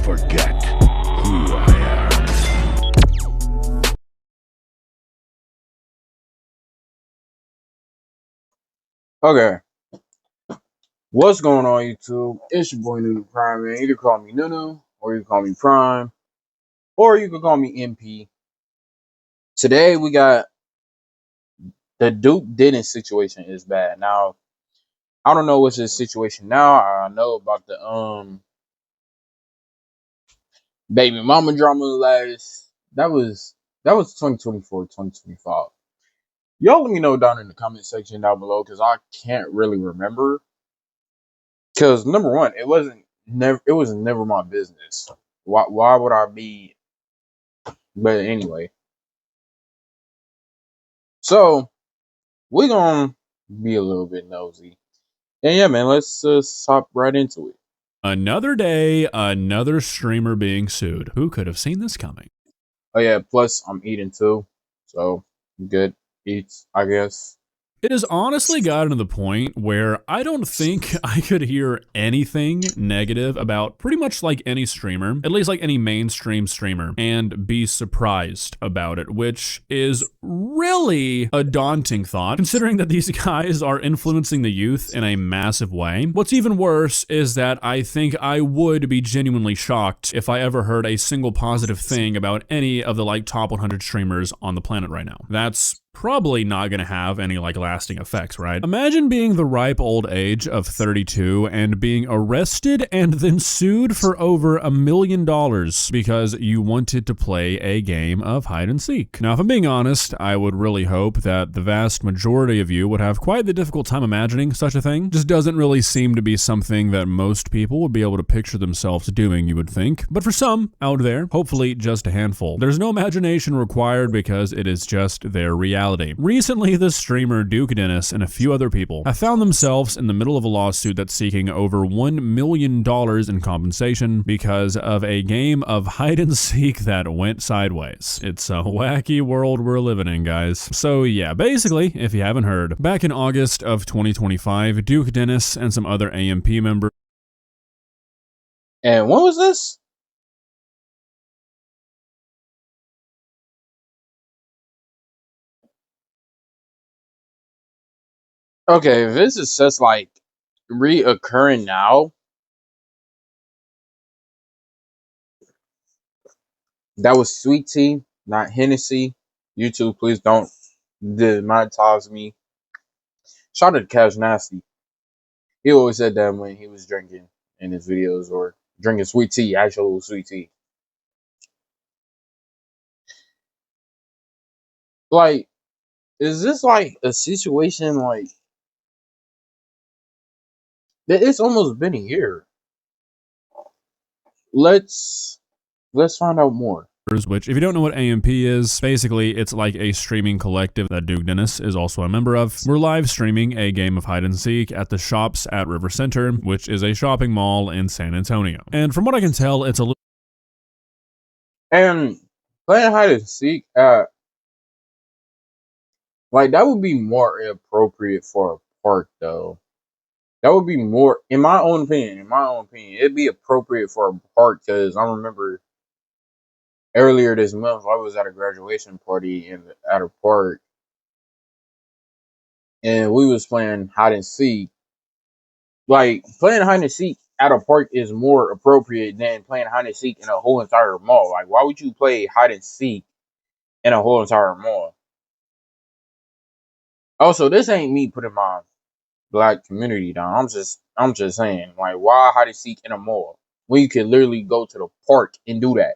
forget who I am. Okay, what's going on YouTube? It's your boy Nunu Prime, man. You can call me Nunu, or you can call me Prime, or you can call me MP. Today we got the Duke Dennis situation is bad. Now, I don't know what's his situation now. I know about the baby mama drama last. That was 2024, 2025. Y'all let me know down in the comment section down below because I can't really remember. Because number one, it was never my business. Why would I be? But anyway, so we're gonna be a little bit nosy, and yeah, man, let's hop right into it. Another day, another streamer being sued. Who could have seen this coming? Oh yeah, plus I'm eating too, so good eats, I guess. It has honestly gotten to the point where I don't think I could hear anything negative about pretty much like any streamer, at least like any mainstream streamer, and be surprised about it, which is really a daunting thought, considering that these guys are influencing the youth in a massive way. What's even worse is that I think I would be genuinely shocked if I ever heard a single positive thing about any of the like top 100 streamers on the planet right now. That's probably not gonna have any like lasting effects, right? Imagine being the ripe old age of 32 and being arrested and then sued for over $1 million because you wanted to play a game of hide and seek. Now, if I'm being honest, I would really hope that the vast majority of you would have quite the difficult time imagining such a thing. Just doesn't really seem to be something that most people would be able to picture themselves doing, you would think. But for some out there, hopefully just a handful, there's no imagination required because it is just their reality. Recently, the streamer Duke Dennis and a few other people have found themselves in the middle of a lawsuit that's seeking over $1 million in compensation because of a game of hide and seek that went sideways. It's a wacky world we're living in, guys. So yeah, basically, if you haven't heard, back in August of 2025, Duke Dennis and some other AMP members. And when was this? Okay, if this is just like reoccurring now, that was sweet tea, not Hennessy. YouTube, please don't demonetize me. Shout out to Cash Nasty. He always said that when he was drinking in his videos or drinking sweet tea, actual sweet tea. Like, is this like a situation like it's almost been a year? Let's find out more. Which, if you don't know what AMP is, basically it's like a streaming collective that Duke Dennis is also a member of. We're live streaming a game of hide and seek at the Shops at River Center, which is a shopping mall in San Antonio. And from what I can tell, it's a little... And playing hide and seek at like that would be more appropriate for a park though. That would be more, in my own opinion, it'd be appropriate for a park because I remember earlier this month I was at a graduation party at a park and we was playing hide and seek. Like playing hide and seek at a park is more appropriate than playing hide and seek in a whole entire mall. Like why would you play hide and seek in a whole entire mall? Also, this ain't me putting my black community down. I'm just saying, like, why hide and seek in a mall when you can literally go to the park and do that?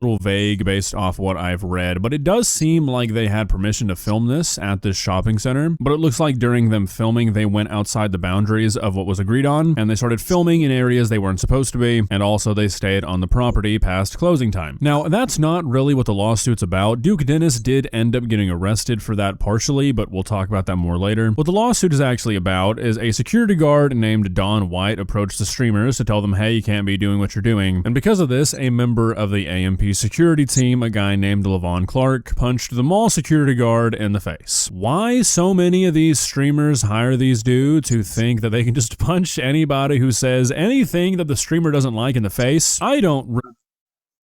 little vague based off what I've read, but it does seem like they had permission to film this at this shopping center, but it looks like during them filming, they went outside the boundaries of what was agreed on, and they started filming in areas they weren't supposed to be, and also they stayed on the property past closing time. Now, that's not really what the lawsuit's about. Duke Dennis did end up getting arrested for that partially, but we'll talk about that more later. What the lawsuit is actually about is a security guard named Don White approached the streamers to tell them, hey, you can't be doing what you're doing, and because of this, a member of the AMP AMP security team, a guy named Levon Clark, punched the mall security guard in the face. Why so many of these streamers hire these dudes who think that they can just punch anybody who says anything that the streamer doesn't like in the face? I don't.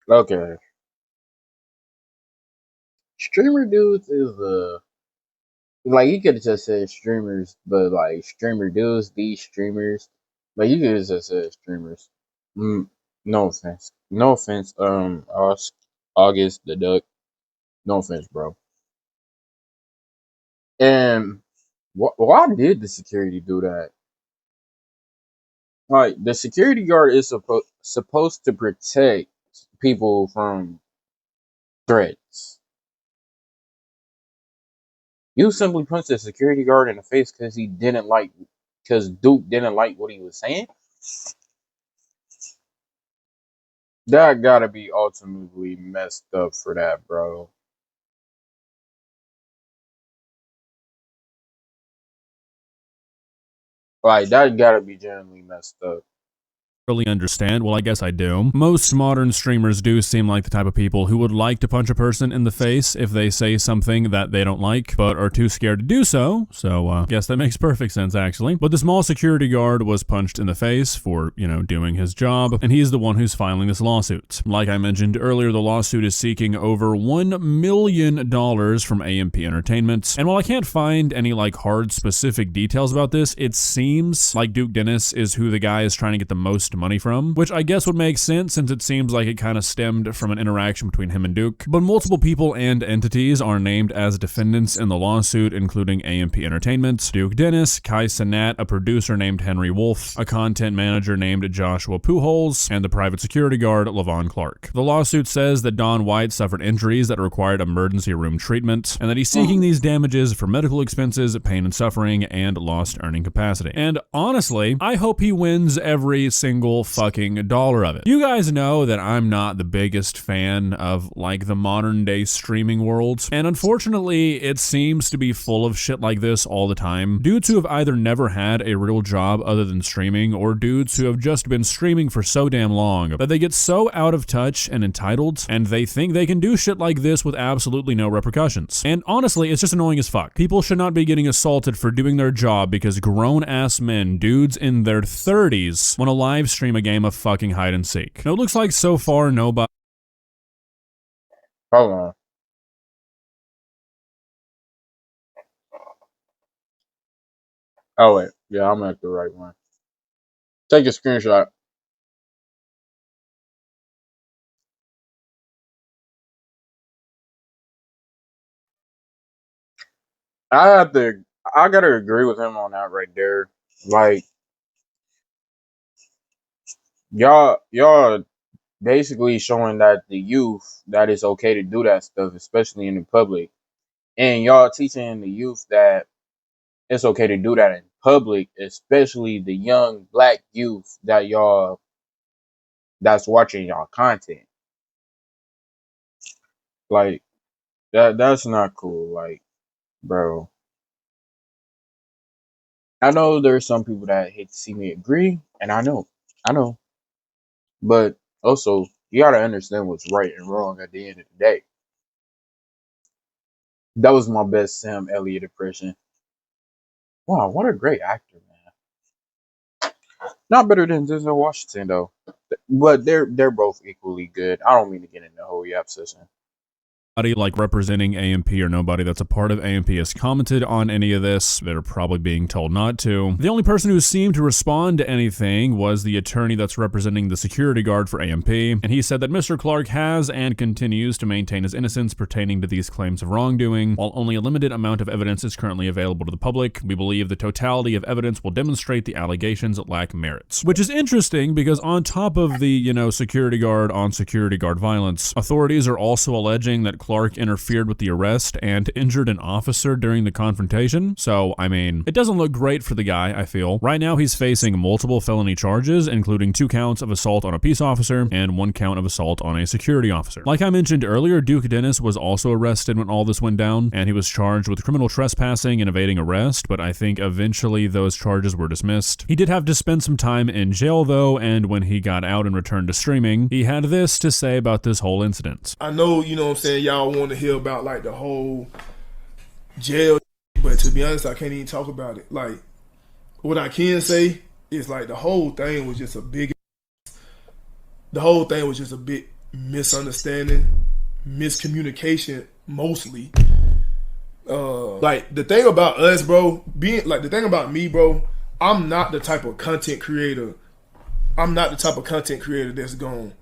Okay. Streamer dudes is like you could have just said streamers, but like streamer dudes, these streamers, like you could have just said streamers. No offense, no offense. August the Duck. No offense, bro. And why did the security do that? Like the security guard is supposed to protect people from threats. You simply punched the security guard in the face because Duke didn't like what he was saying. That gotta be ultimately messed up for that, bro. Like that gotta be genuinely messed up. Really understand. Well, I guess I do. Most modern streamers do seem like the type of people who would like to punch a person in the face if they say something that they don't like, but are too scared to do so. So, I guess that makes perfect sense, actually. But the small security guard was punched in the face for, doing his job, and he's the one who's filing this lawsuit. Like I mentioned earlier, the lawsuit is seeking over $1 million from AMP Entertainment. And while I can't find any, hard specific details about this, it seems like Duke Dennis is who the guy is trying to get the most money from, which I guess would make sense since it seems like it kind of stemmed from an interaction between him and Duke. But multiple people and entities are named as defendants in the lawsuit, including AMP Entertainment, Duke Dennis, Kai Cenat, a producer named Henry Wolf, a content manager named Joshua Pujols, and the private security guard Levon Clark. The lawsuit says that Don White suffered injuries that required emergency room treatment, and that he's seeking these damages for medical expenses, pain and suffering, and lost earning capacity. And honestly, I hope he wins every single fucking dollar of it. You guys know that I'm not the biggest fan of the modern day streaming world, and unfortunately it seems to be full of shit like this all the time. Dudes who have either never had a real job other than streaming, or dudes who have just been streaming for so damn long that they get so out of touch and entitled, and they think they can do shit like this with absolutely no repercussions. And honestly, it's just annoying as fuck. People should not be getting assaulted for doing their job because grown ass men, dudes in their 30s, want to live stream a game of fucking hide and seek. Now, it looks like so far nobody. Hold on. Oh wait, yeah, I'm at the right one. Take a screenshot. I gotta agree with him on that right there. Like y'all basically showing that the youth that it's okay to do that stuff, especially in the public, and y'all teaching the youth that it's okay to do that in public, especially the young black youth that's watching y'all content. Like that's not cool. Like, bro, I know there's some people that hate to see me agree, and I know, but also you gotta understand what's right and wrong at the end of the day. That was my best Sam Elliott impression. Wow, what a great actor, man. Not better than Denzel Washington though, but they're both equally good. I don't mean to get into the whole yap session. Representing AMP or nobody that's a part of AMP has commented on any of this. They're probably being told not to. The only person who seemed to respond to anything was the attorney that's representing the security guard for AMP, and he said that Mr. Clark has and continues to maintain his innocence pertaining to these claims of wrongdoing. While only a limited amount of evidence is currently available to the public, we believe the totality of evidence will demonstrate the allegations lack merits. Which is interesting because on top of the, security guard on security guard violence, authorities are also alleging that Clark interfered with the arrest and injured an officer during the confrontation. So, I mean, it doesn't look great for the guy, I feel. Right now, he's facing multiple felony charges, including 2 counts of assault on a peace officer and 1 count of assault on a security officer. Like I mentioned earlier, Duke Dennis was also arrested when all this went down, and he was charged with criminal trespassing and evading arrest, but I think eventually those charges were dismissed. He did have to spend some time in jail though, and when he got out and returned to streaming, he had this to say about this whole incident. I know, you know what I'm saying, y'all want to hear about like the whole jail, but to be honest, I can't even talk about it. Like, what I can say is like the whole thing was just a big misunderstanding, miscommunication mostly. Like the thing about us, bro, the thing about me, bro, I'm not the type of content creator. I'm not the type of content creator that's going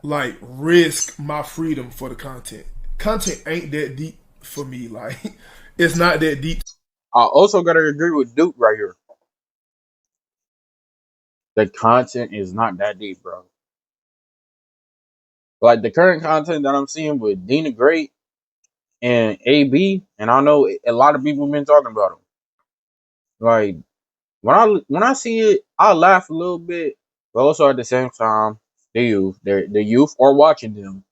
like risk my freedom for the content. Content ain't that deep for me. Like, it's not that deep. I also gotta agree with Duke right here. The content is not that deep, bro. Like the current content that I'm seeing with Dina Great and AB, and I know a lot of people have been talking about them. Like when I see it, I laugh a little bit, but also at the same time, the youth are watching them.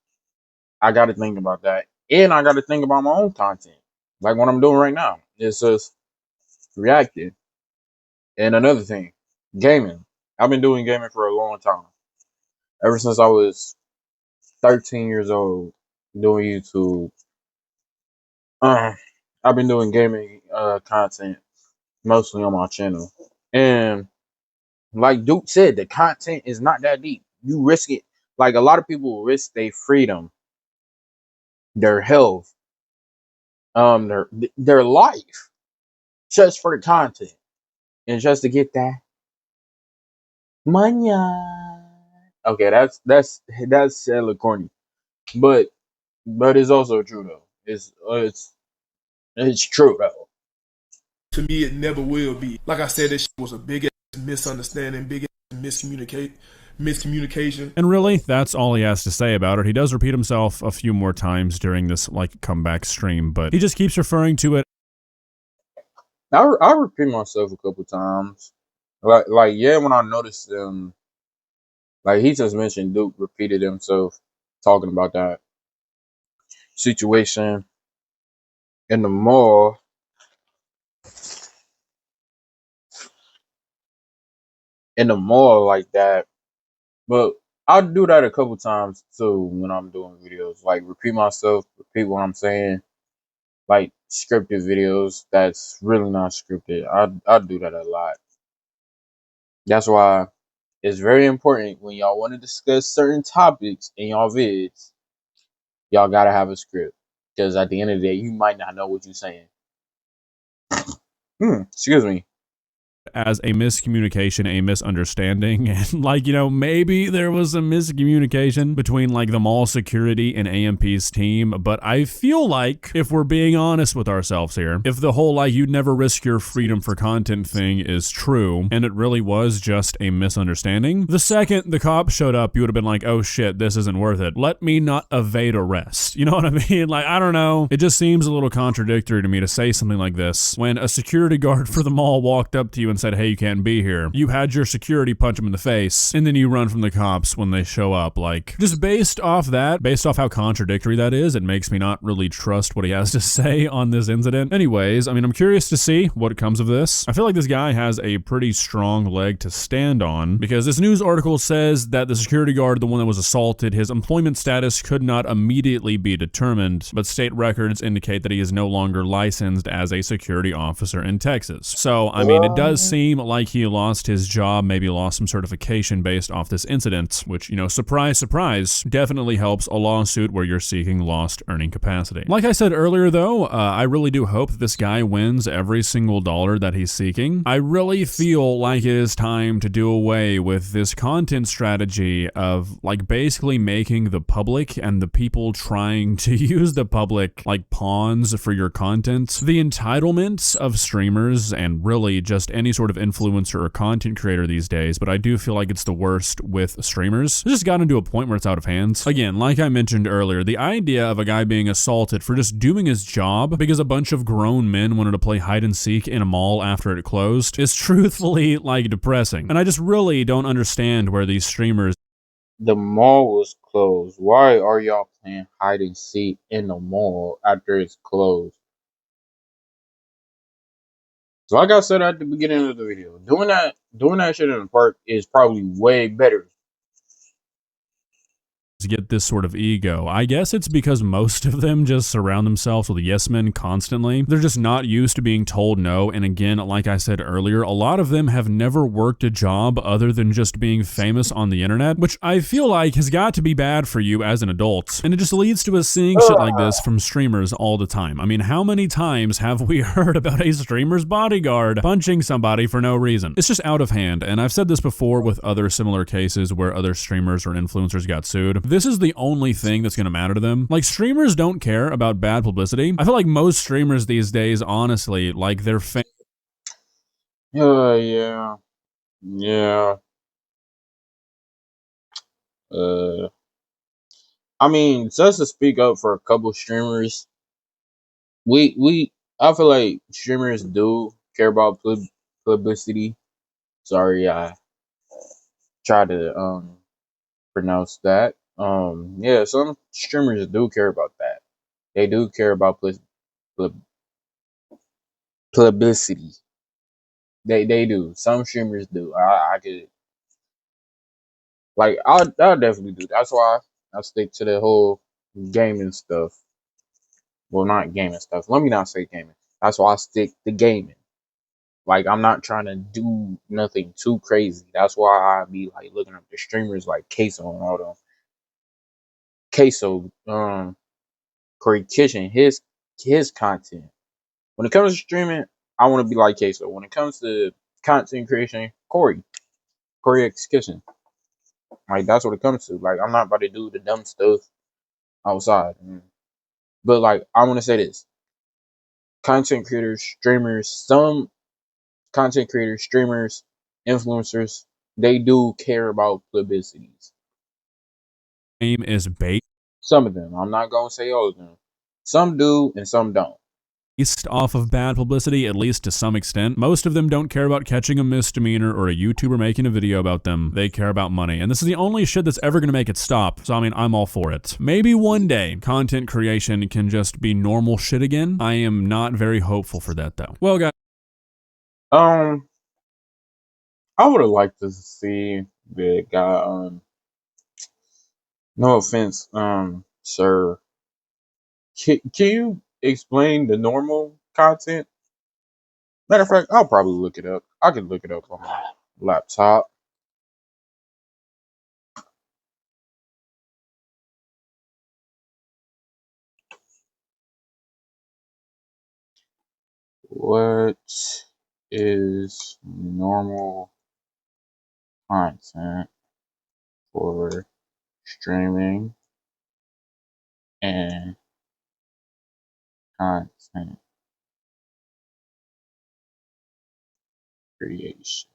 I got to think about that, and I got to think about my own content, like what I'm doing right now. It's just reacting. And another thing, gaming. I've been doing gaming for a long time, ever since I was 13 years old, doing YouTube. I've been doing gaming content mostly on my channel, and like Duke said, the content is not that deep. You risk it. Like a lot of people risk their freedom, their health, their life, just for the content and just to get that money. Okay, that's hella corny, but it's also true though. It's true though. To me, it never will be. Like I said, this shit was a big ass misunderstanding, big ass miscommunication. And really, that's all he has to say about it. He does repeat himself a few more times during this like comeback stream, but he just keeps referring to it. I repeat myself a couple times. Like yeah, when I noticed them, like he just mentioned Duke repeated himself talking about that situation in the mall. Like that. But I'll do that a couple times too when I'm doing videos. Like repeat myself, repeat what I'm saying. Like scripted videos that's really not scripted. I do that a lot. That's why it's very important when y'all want to discuss certain topics in y'all vids, y'all gotta have a script. Because at the end of the day, you might not know what you're saying. Excuse me. As a miscommunication, a misunderstanding, and like, you know, maybe there was a miscommunication between like the mall security and AMP's team, but I feel like if we're being honest with ourselves here, if the whole like you'd never risk your freedom for content thing is true, and it really was just a misunderstanding, the second the cops showed up, you would have been like, oh shit, this isn't worth it. Let me not evade arrest. You know what I mean? Like, I don't know. It just seems a little contradictory to me to say something like this when a security guard for the mall walked up to you and said, hey, you can't be here. You had your security punch him in the face, and then you run from the cops when they show up. Like, just based off how contradictory that is, it makes me not really trust what he has to say on this incident. Anyways, I mean, I'm curious to see what comes of this. I feel like this guy has a pretty strong leg to stand on, because this news article says that the security guard, the one that was assaulted, his employment status could not immediately be determined, but state records indicate that he is no longer licensed as a security officer in Texas. So, I mean, it does seem like he lost his job, maybe lost some certification based off this incident, which, you know, surprise, surprise, definitely helps a lawsuit where you're seeking lost earning capacity. Like I said earlier, though, I really do hope that this guy wins every single dollar that he's seeking. I really feel like it is time to do away with this content strategy of, like, basically making the public and the people trying to use the public like pawns for your content. The entitlement of streamers and really just any any sort of influencer or content creator these days, but I do feel like it's the worst with streamers. It's just gotten to a point where it's out of hands. Again, like I mentioned earlier, the idea of a guy being assaulted for just doing his job because a bunch of grown men wanted to play hide and seek in a mall after it closed is truthfully like depressing. And I just really don't understand where these streamers The mall was closed. Why are y'all playing hide and seek in the mall after it's closed? So like I said at the beginning of the video, doing that shit in the park is probably way better. get this sort of ego. I guess it's because most of them just surround themselves with yes men constantly. They're just not used to being told no, and again, like I said earlier, a lot of them have never worked a job other than just being famous on the internet, which I feel like has got to be bad for you as an adult. And it just leads to us seeing shit like this from streamers all the time. I mean, how many times have we heard about a streamer's bodyguard punching somebody for no reason? It's just out of hand, and I've said this before with other similar cases where other streamers or influencers got sued. This is the only thing that's going to matter to them. Like, streamers don't care about bad publicity. I feel like most streamers these days, honestly, like their Yeah. I mean, just to speak up for a couple streamers, I feel like streamers do care about publicity. Sorry, I tried to pronounce that. Yeah, some streamers do care about that. They do care about publicity. They do. Some streamers do. I could, like, I'll definitely do. That's why I stick to the whole gaming stuff. Well, not gaming stuff. Let me not say gaming. That's why I stick to gaming. Like, I'm not trying to do nothing too crazy. That's why I be like looking up the streamers like Queso and all them. Queso, Corey Kitchen, his content. When it comes to streaming, I want to be like Queso. When it comes to content creation, Corey X Kitchen. Like, that's what it comes to. Like, I'm not about to do the dumb stuff outside. But like, I want to say this: content creators, streamers, some content creators, streamers, influencers, they do care about publicities. name is based Some of them. I'm not gonna say all of them. Some do and some don't. off of bad publicity, at least to some extent. Most of them don't care about catching a misdemeanor or a YouTuber making a video about them. They care about money. And this is the only shit that's ever gonna make it stop. So I mean, I'm all for it. Maybe one day content creation can just be normal shit again. I am not very hopeful for that though. Well, guys, I would have liked to see the guy. No offense, sir. Can you explain the normal content? Matter of fact, I'll probably look it up. I can look it up on my laptop. What is normal content for streaming and content creation?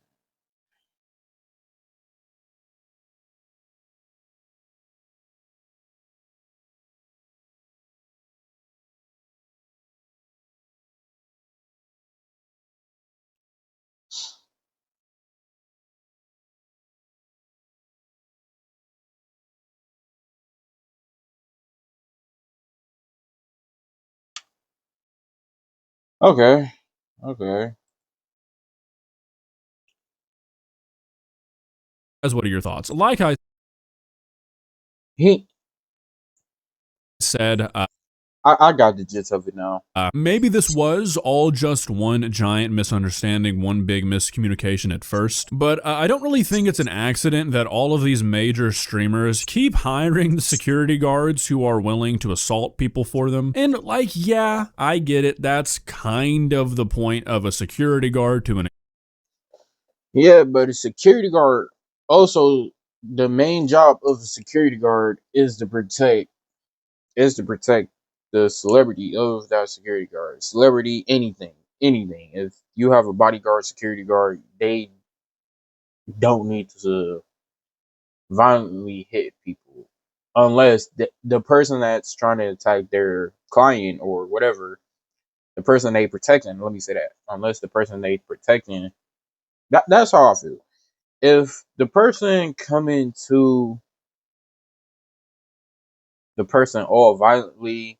Okay. what are your thoughts? Like I He said, I got the gist of it now. maybe this was all just one giant misunderstanding, one big miscommunication at first, but I don't really think it's an accident that all of these major streamers keep hiring the security guards who are willing to assault people for them. And like, yeah, I get it. That's kind of the point of a security guard to an Yeah, but a security guard also, the main job of a security guard is to protect the celebrity of that security guard. Celebrity, anything. anything. If you have a bodyguard, security guard, they don't need to violently hit people unless the person that's trying to attack their client or whatever, the person they protecting, let me say that, unless the person they protecting, that's how I feel. If the person coming to the person all violently,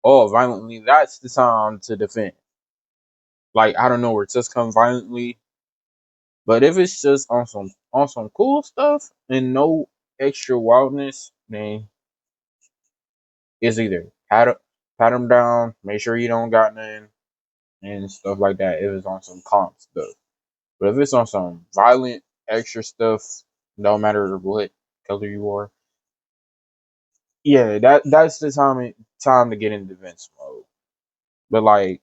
that's the time to defend. Like, I don't know where just come violently, but if it's just on some cool stuff and no extra wildness, then it's either pat him down, make sure you don't got nothing and stuff like that. If it's on some calm stuff, but if it's on some violent extra stuff, no matter what color you are, yeah, that's the time to get in defense mode. But like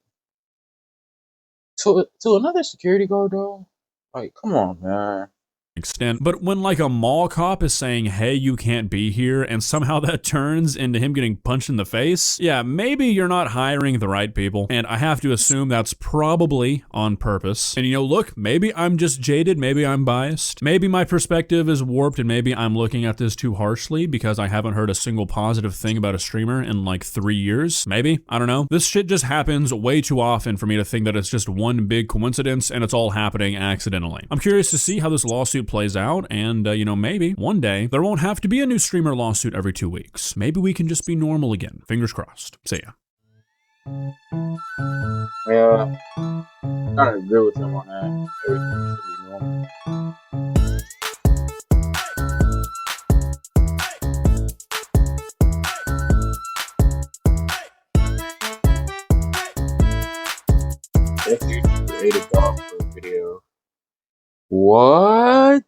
to another security guard though, like come on, man. Extent. But when like a mall cop is saying, hey, you can't be here, and somehow that turns into him getting punched in the face, yeah, maybe you're not hiring the right people. And I have to assume that's probably on purpose. And you know, look, maybe I'm just jaded, maybe I'm biased, maybe my perspective is warped, and maybe I'm looking at this too harshly because I haven't heard a single positive thing about a streamer in like 3 years. Maybe, I don't know. This shit just happens way too often for me to think that it's just one big coincidence and it's all happening accidentally. I'm curious to see how this lawsuit plays out, and you know, maybe one day there won't have to be a new streamer lawsuit every 2 weeks. Maybe we can just be normal again. Fingers crossed. See ya. Yeah, I don't agree with him on that. Everything should be normal. If you create a dog for a video, what?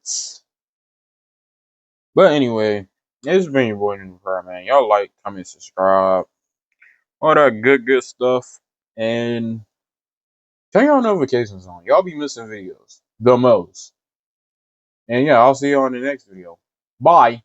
But anyway, it's been your boy New Fire, man. Y'all like, comment, subscribe, all that good stuff, and turn your notifications on. Y'all be missing videos the most. And yeah, I'll see you on the next video. Bye.